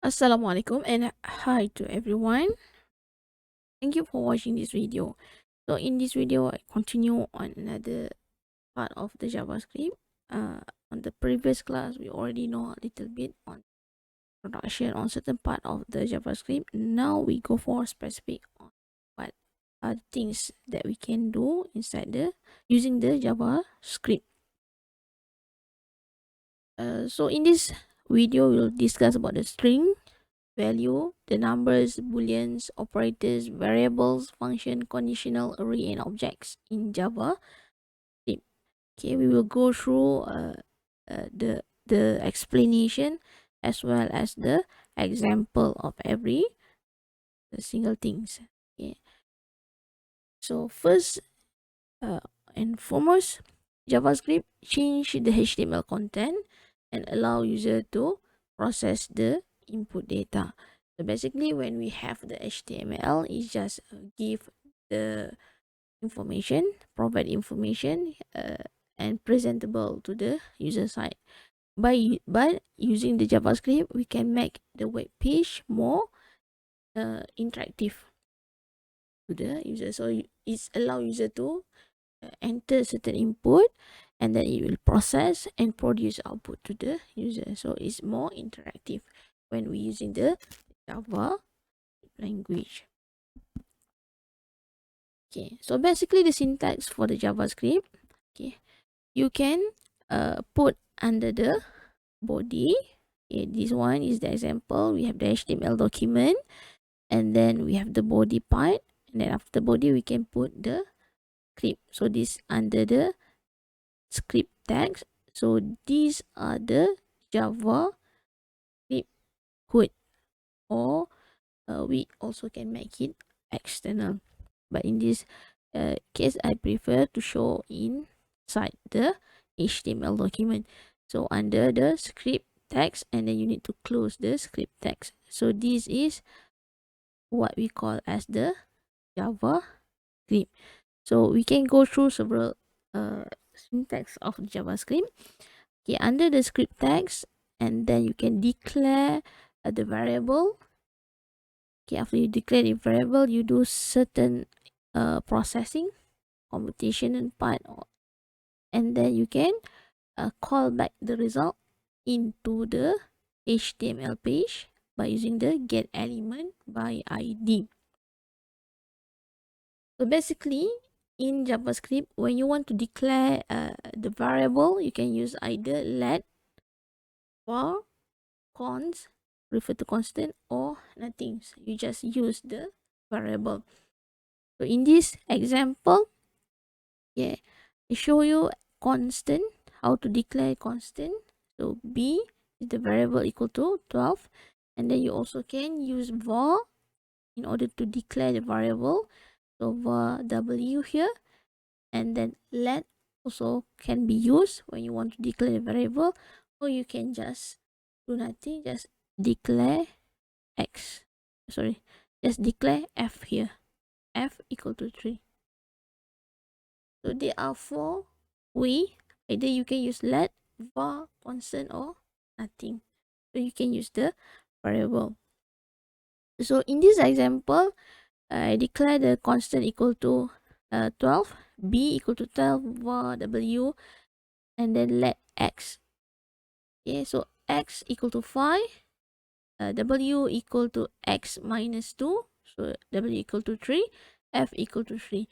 Assalamualaikum and hi to everyone. Thank you for watching this video. So in this video, I continue on another part of the JavaScript. On the previous class, we already know a little bit on production on certain part of the JavaScript. Now we go for specific on what are the things that we can do inside the using the JavaScript. So in this video, we'll discuss about the string value, the numbers, booleans, operators, variables, function, conditional, array, and objects in Java. Okay, we will go through the explanation as well as the example of every single things. Okay, so first and foremost, JavaScript change the HTML content and allow user to process the input data. So basically, when we have the HTML, it just give the information, provide information, and presentable to the user side. By using the JavaScript, we can make the web page more interactive to the user. So it's allow user to enter certain input, and then it will process and produce output to the user. So it's more interactive when we using the Java language. Okay, so basically the syntax for the JavaScript, okay, you can put under the body. Okay, this one is the example. We have the HTML document, and then we have the body part, and then after the body we can put the script. So this under the script tags. So these are the Java script code, or we also can make it external. But in this case, I prefer to show inside the HTML document. So under the script text, and then you need to close the script text. So this is what we call as the Java script. So we can go through several syntax of JavaScript. Okay, under the script text, and then you can declare the variable. Okay, after you declare the variable, you do certain processing, computation and part, and then you can call back the result into the HTML page by using the get element by ID. So basically, in JavaScript, when you want to declare the variable, you can use either let, var, const, refer to constant, or nothing. So you just use the variable. So in this example, yeah, I show you constant, how to declare constant. So b is the variable equal to 12, and then you also can use var in order to declare the variable. So var w here, and then let also can be used when you want to declare the variable, or you can just do nothing, just declare x, sorry, just declare f here, f equal to 3. So there are 4 ways. Either you can use let, var, constant, or nothing. So you can use the variable. So in this example, I declare the constant equal to 12, b equal to 12, var w, and then let x. Okay, so x equal to 5, w equal to x minus 2, so w equal to 3, f equal to 3.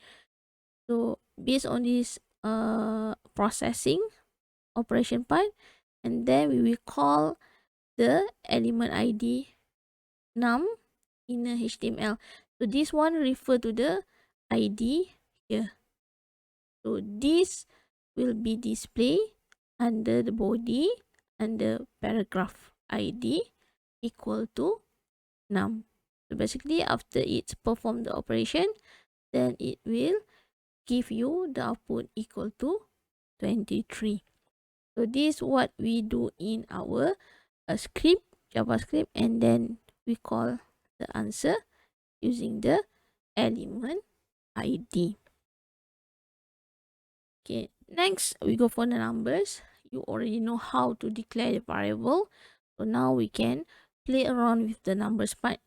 So based on this processing operation part, and then we will call the element ID num in a HTML. So this one refer to the ID here. So this will be displayed under the body under paragraph ID equal to num. So basically, after it's performed the operation, then it will give you the output equal to 23. So this is what we do in our script, JavaScript, and then we call the answer using the element ID. Okay, next we go for the numbers. You already know how to declare the variable. So now we can play around with the numbers part.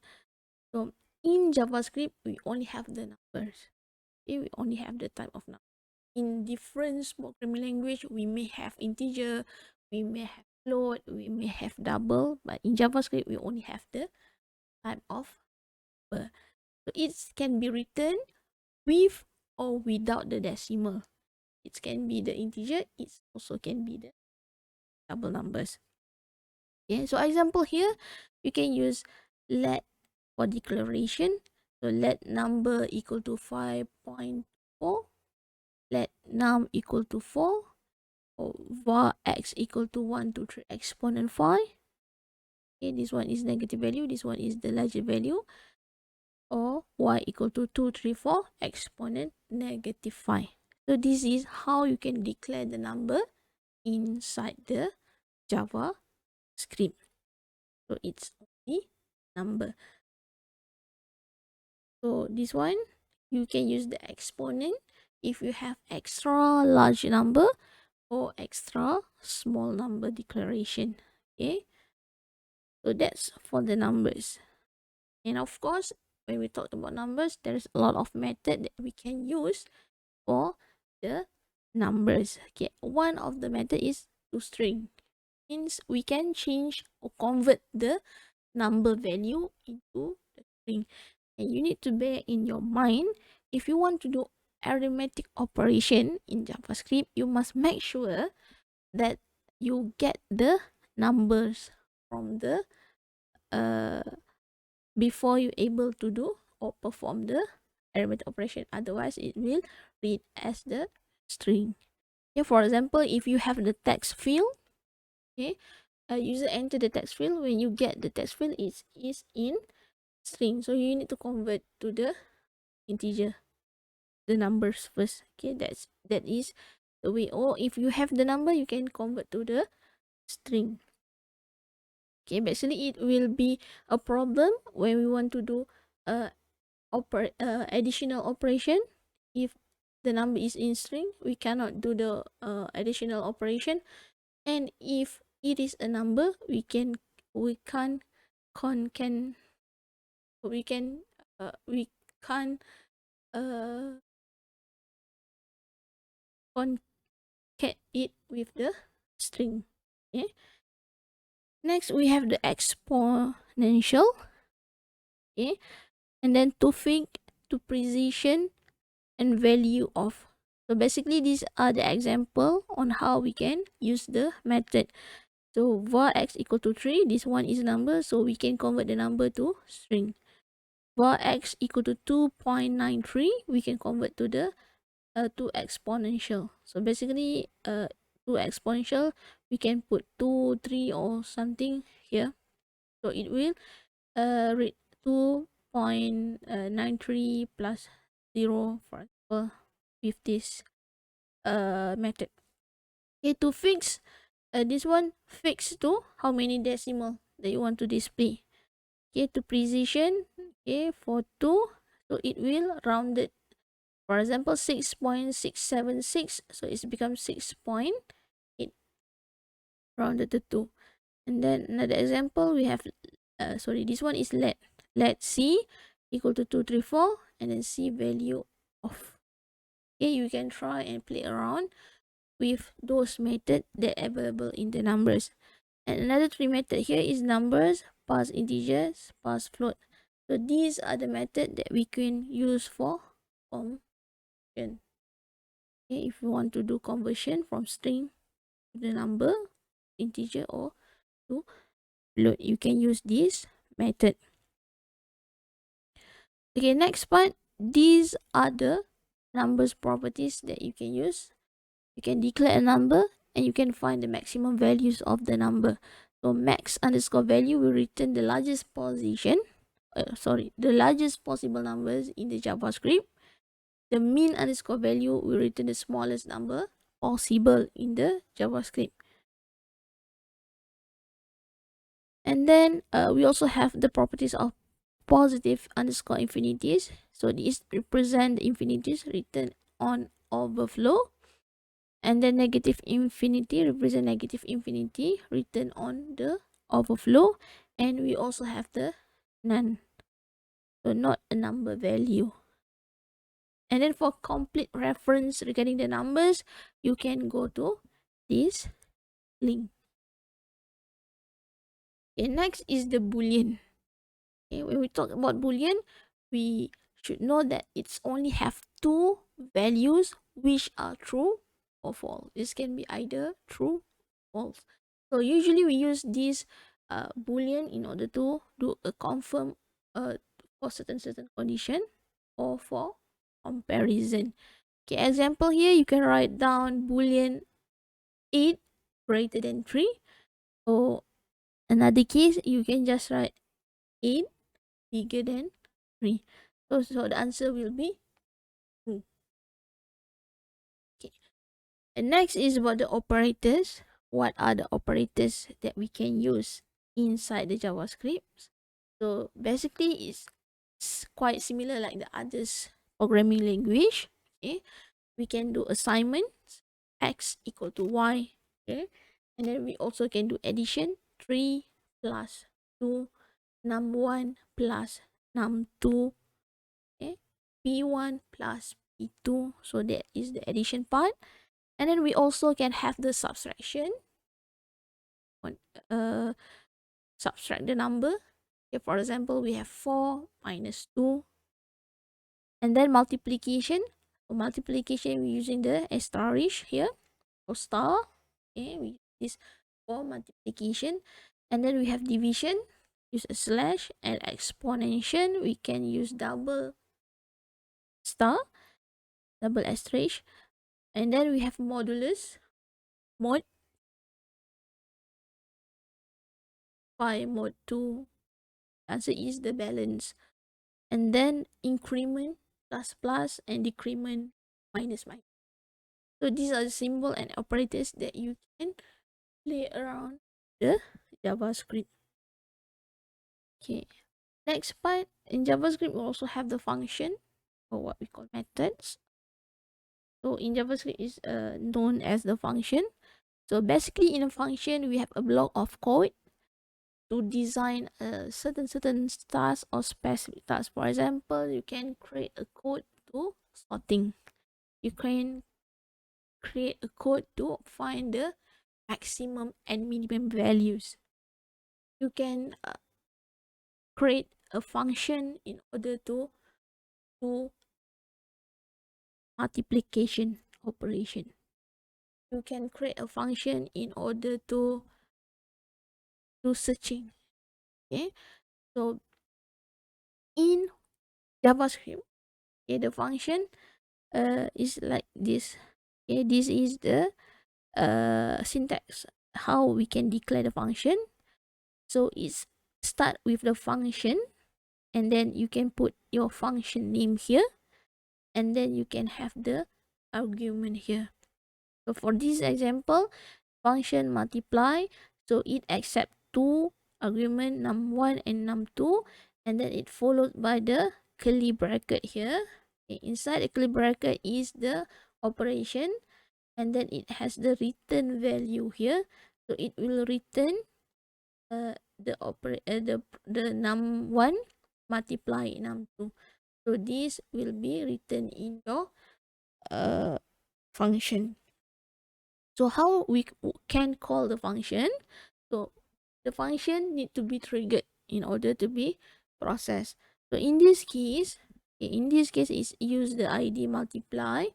So in JavaScript, we only have the numbers. Okay, we only have the type of number. In different programming language, we may have integer, we may have float, we may have double, but in JavaScript, we only have the type of number. So it can be written with or without the decimal. It can be the integer, it also can be the double numbers. Okay, so example here, you can use let for declaration. So let number equal to 5.4, let num equal to 4, or var x equal to 1, 2, 3 exponent 5. Okay, this one is negative value, this one is the larger value, or y equal to 2, 3, 4 exponent negative 5. So this is how you can declare the number inside the JavaScript. So it's only number. So this one, you can use the exponent if you have extra large number or extra small number declaration. Okay, so that's for the numbers. And of course, when we talk about numbers, there's a lot of method that we can use for the numbers. Okay, one of the method is to string. Means we can change or convert the number value into the string. And you need to bear in your mind, if you want to do arithmetic operation in JavaScript, you must make sure that you get the numbers from the before you able to do or perform the arithmetic operation. Otherwise, it will read as the string. Okay, for example, if you have the text field, okay, a user enter the text field. When you get the text field, it is in string, so you need to convert to the integer, the numbers first. Okay, that is the way. Or if you have the number, you can convert to the string. Okay, basically it will be a problem when we want to do additional operation. If the number is in string, we cannot do the additional operation. And if it is a number, we can't we can't uh concat it with the string. Okay, next we have the exponential. Okay, and then to think, to precision, and value of. So basically these are the example on how we can use the method. So var x equal to 3, this one is number, so we can convert the number to string. Var x equal to 2.93, we can convert to the to exponential. So basically to exponential, we can put 2, 3 or something here. So it will read 2.93 plus 0, for example, with this method. Okay, to fix this one, fix to how many decimal that you want to display. Okay, to precision, okay, for 2, so it will round it. For example, 6.676, so it's become 6.8 rounded to 2. And then another example, we have this one is let c equal to 234, and then c value of. Okay, you can try and play around with those methods that are available in the numbers. And another 3 method here is numbers, pass integers, pass float. So these are the method that we can use for conversion. Okay, if you want to do conversion from string to the number, integer, or to float, you can use this method. Okay, next part, these are the numbers properties that you can use. You can declare a number and you can find the maximum values of the number. So max underscore value will return the largest position, the largest possible numbers in the JavaScript. The min underscore value will return the smallest number possible in the JavaScript. And then we also have the properties of positive underscore infinities. So these represent the infinities written on overflow. And then negative infinity represent negative infinity written on the overflow. and we also have the none, so not a number value. And then for complete reference regarding the numbers, you can go to this link. Okay, next is the Boolean. Okay, when we talk about Boolean, we should know that it's only have two values which are true or false. This can be either true or false. So usually we use this Boolean in order to do a confirm for certain condition or for comparison. Okay, example here, you can write down Boolean 8 greater than 3. Or another case, you can just write 8 bigger than 3. So the answer will be true. Okay. And next is about the operators. What are the operators that we can use inside the JavaScript? So basically, it's quite similar like the others programming language. Okay, we can do assignments, x equal to y. Okay, and then we also can do addition, 3 plus 2, num1 plus num2. Okay, p1 plus p2, so that is the addition part. And then we also can have the subtraction, uh subtract the number. Okay, for example, we have 4 minus 2. And then multiplication. For multiplication, we're using the asterisk here or star. Okay, we use this for multiplication. And then we have division, use a slash, and exponential, we can use double star, double asterisk. And then we have modulus, mod 5, mod 2. Answer is the balance. And then increment, plus plus, and decrement, minus minus. So these are the symbol and operators that you can play around the JavaScript. Okay. Next part, in JavaScript, we also have the function, or what we call methods. So in JavaScript is known as the function. So basically in a function, we have a block of code to design a certain task or specific task. For example, you can create a code to sorting. You can create a code to find the maximum and minimum values. You can create a function in order to do multiplication operation. You can create a function in order to do searching. Okay, so in JavaScript, okay, the function is like this. Okay, this is the syntax how we can declare the function. So it's start with the function, and then you can put your function name here, and then you can have the argument here. So for this example, function multiply, so it accept two argument num1 and num2, and then it followed by the curly bracket here. Okay, inside the curly bracket is the operation, and then it has the return value here, so it will return the num1 multiply num2. So this will be written in your function. So how we can call the function? So the function need to be triggered in order to be processed. So in this case, is use the id multiply.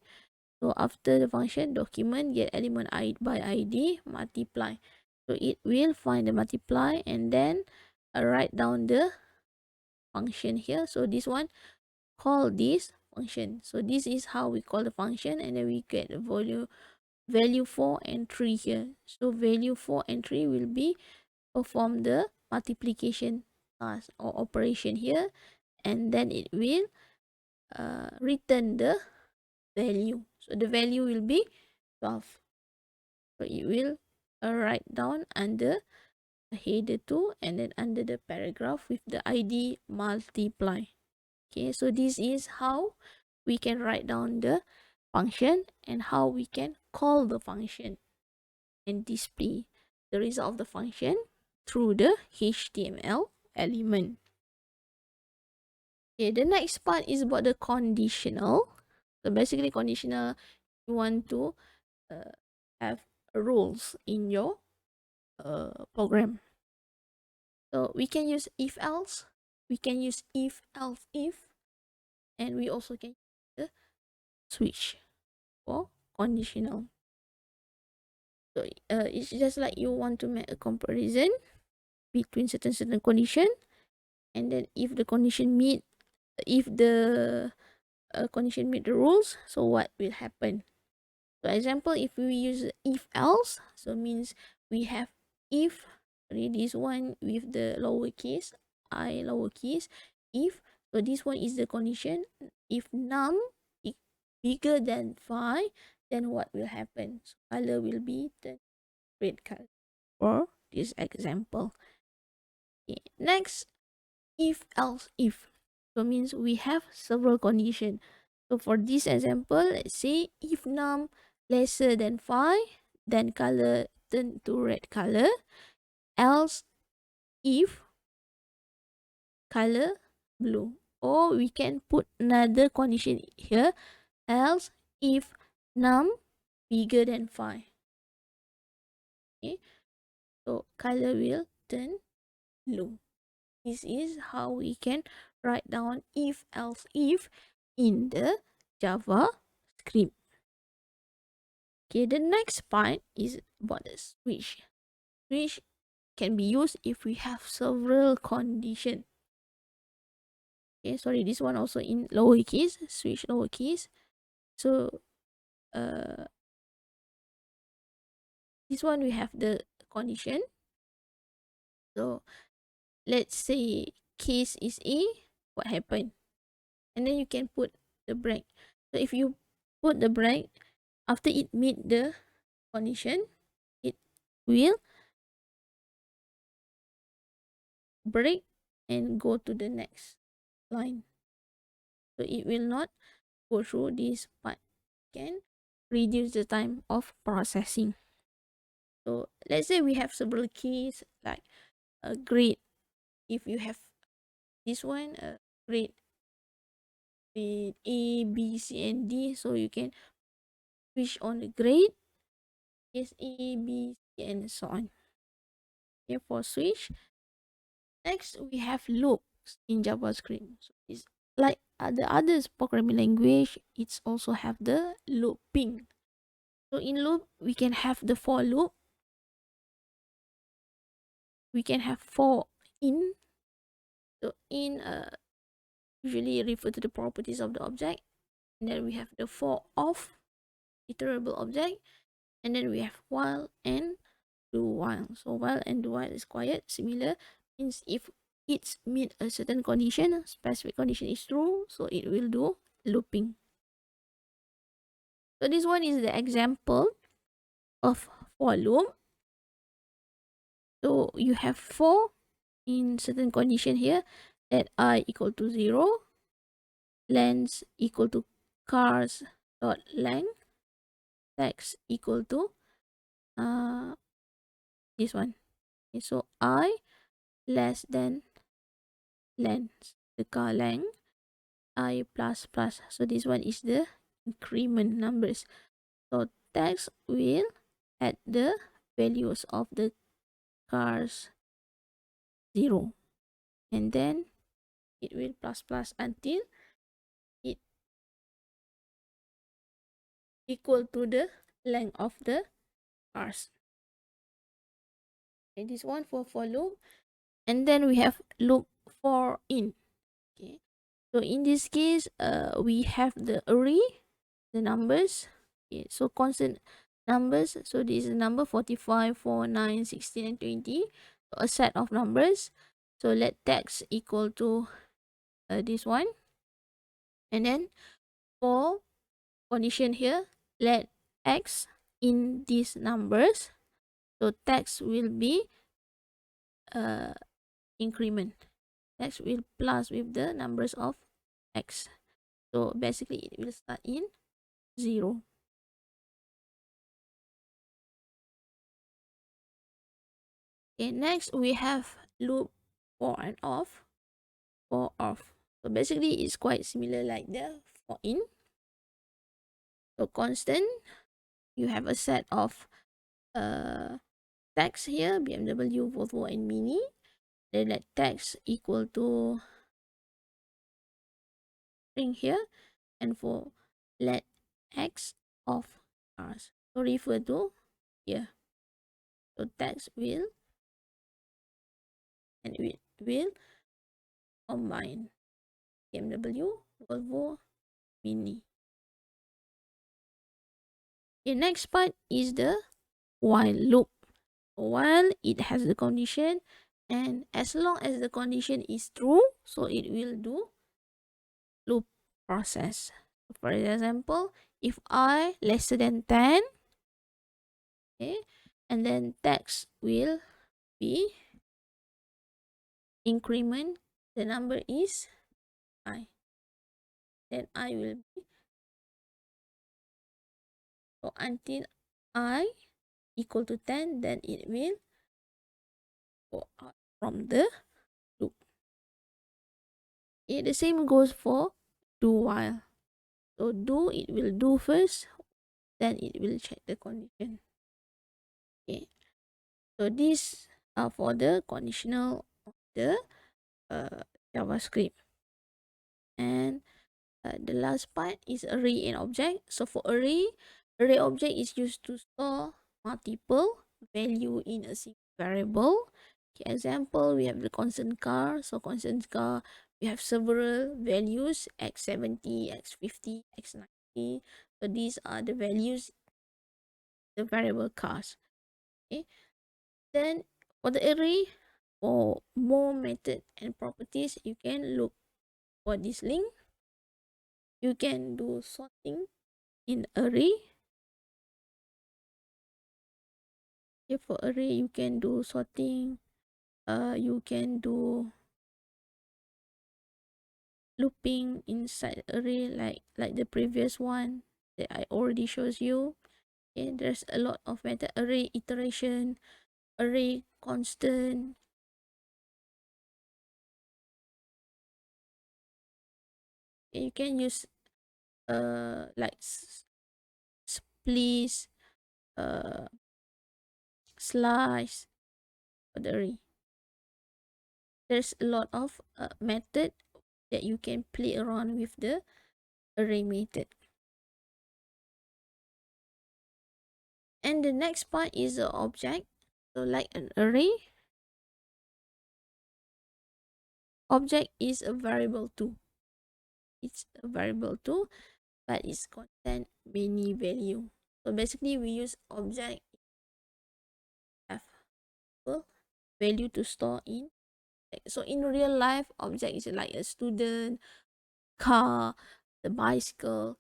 So after the function document get element by id multiply. So it will find the multiply and then write down the function here. So this one call this function. So this is how we call the function, and then we get the value 4 and 3 here. So value 4 and 3 will be perform the multiplication task or operation here, and then it will return the value. So the value will be 12. So it will write down under the header 2 and then under the paragraph with the id multiply. Okay, so this is how we can write down the function and how we can call the function and display the result of the function. through the HTML element. Okay, the next part is about the conditional. So basically, conditional, you want to have rules in your program. So we can use if else, we can use if else if, and we also can use the switch for conditional. So it's just like you want to make a comparison between certain condition, and then if the condition meet, if the condition meet the rules, so what will happen? So example, if we use if else, so means we have if, this one with the lowercase I lowercase, if, so this one is the condition. If num is bigger than 5, then what will happen? So color will be the red color for this example. Okay. Next, if else if, so means we have several conditions. So for this example, let's say if num lesser than 5, then color turn to red color. Else if color blue. Or we can put another condition here. Else if num bigger than 5. Okay. So color will turn blue. This is how we can write down if else if in the JavaScript. Okay, the next part is about the switch. Switch can be used if we have several conditions. Okay, sorry, this one also in lowercase, switch lowercase. So this one we have the condition. So let's say case is A, what happened? And then you can put the break. So if you put the break after it meet the condition, it will break and go to the next line. So it will not go through this part. Can reduce the time of processing. So let's say we have several keys like a grade. If you have this one, grade A, B, C, and D, so you can switch on the grade, case A, B, C, and so on. Okay, for switch. Next, we have loops in JavaScript. So it's like the other programming language, it's also have the looping. So in loop, we can have the for loop. We can have for in. So in usually refer to the properties of the object. And then we have the for of iterable object. And then we have while and do while. So while and do while is quite similar. Means if it's meet a certain condition, specific condition is true, so it will do looping. So this one is the example of for loop. So you have for in certain condition here, that I equal to 0, length equal to cars dot length, text equal to this one. Okay, so I less than length, the car length, I plus plus. So this one is the increment numbers. So text will add the values of the cars 0, and then it will plus plus until it equal to the length of the cars. Okay, this one for loop. And then we have loop for in. Okay, so in this case we have the array, the numbers. Okay, so constant numbers. So this is number 45, 4, 9, 16, and 20. So a set of numbers. So let text equal to this one. And then for condition here, let x in these numbers. So text will be increment. Text will plus with the numbers of x. So basically it will start in 0. Okay, next we have loop for and off, for off. So basically it's quite similar like the for in. So constant, you have a set of text here, BMW, Volvo, and Mini. Then let text equal to string here, and for let x of cars. So refer to here. So text will and it will combine BMW, Volvo, Mini. The next part is the while loop. While it has the condition, and as long as the condition is true, so it will do loop process. For example, if I lesser than 10, okay, and then text will be increment, the number is I, then I will be, so until I equal to 10, then it will go out from the loop. Okay, the same goes for do while. So do, it will do first, then it will check the condition. Okay, so this are for the conditional of the JavaScript. And the last part is array and object. So for array object is used to store multiple value in a single variable. Okay, example, we have the constant car. So constant car, we have several values, x70, x50, x90. So these are the values, the variable cars. Okay, then for the array, for more method and properties, you can look for this link. You can do sorting in array. Okay, for array, you can do sorting. You can do looping inside array like the previous one that I already shows you. Okay, there's a lot of method: array iteration, array constant. Okay, you can use like splice, slice for the array. There's a lot of method that you can play around with the array method. And the next part is the object. So like an array, object is a variable too. It's a variable too, but it's contain many value. So basically we use object have value to store in. So in real life, object is like a student, car, the bicycle,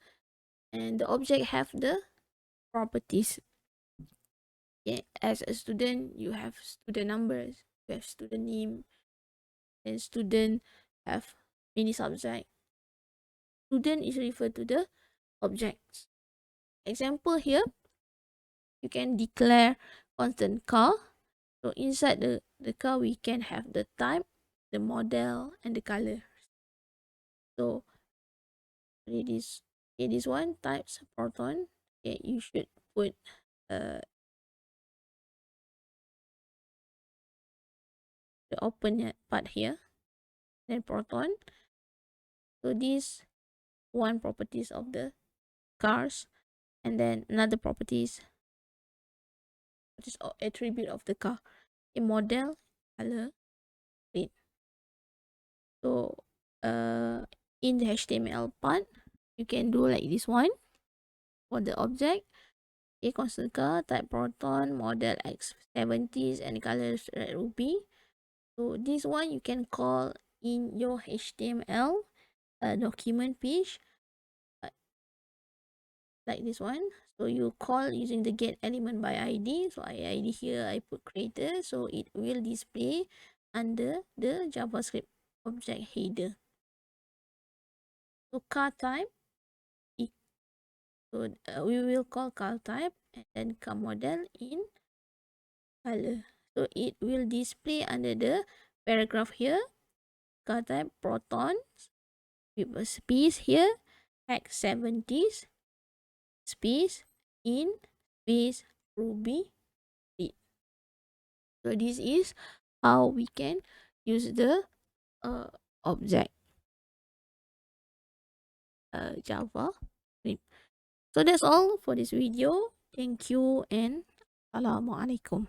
and the object have the properties. Yeah, as a student, you have student numbers, you have student name, and student have many subject. Student is referred to the objects. Example here, you can declare constant car. So inside the car, we can have the type, the model, and the color. So this one types proton. Okay, you should put the open part here, then proton. So these one properties of the cars, and then another properties, which is attribute of the car, a model, color, rate. So in the HTML part, you can do like this one for the object. A constant car, type proton, model X70s, and colors red ruby. So this one you can call in your HTML document page, uh, like this one. So you call using the get element by ID. So ID here I put creator, so it will display under the JavaScript object header. So car type, so we will call car type and then car model in color. So it will display under the paragraph here. Type proton with a space here, hex 70s, space in space ruby read. So this is how we can use the object Java. So that's all for this video. Thank you and Assalamualaikum.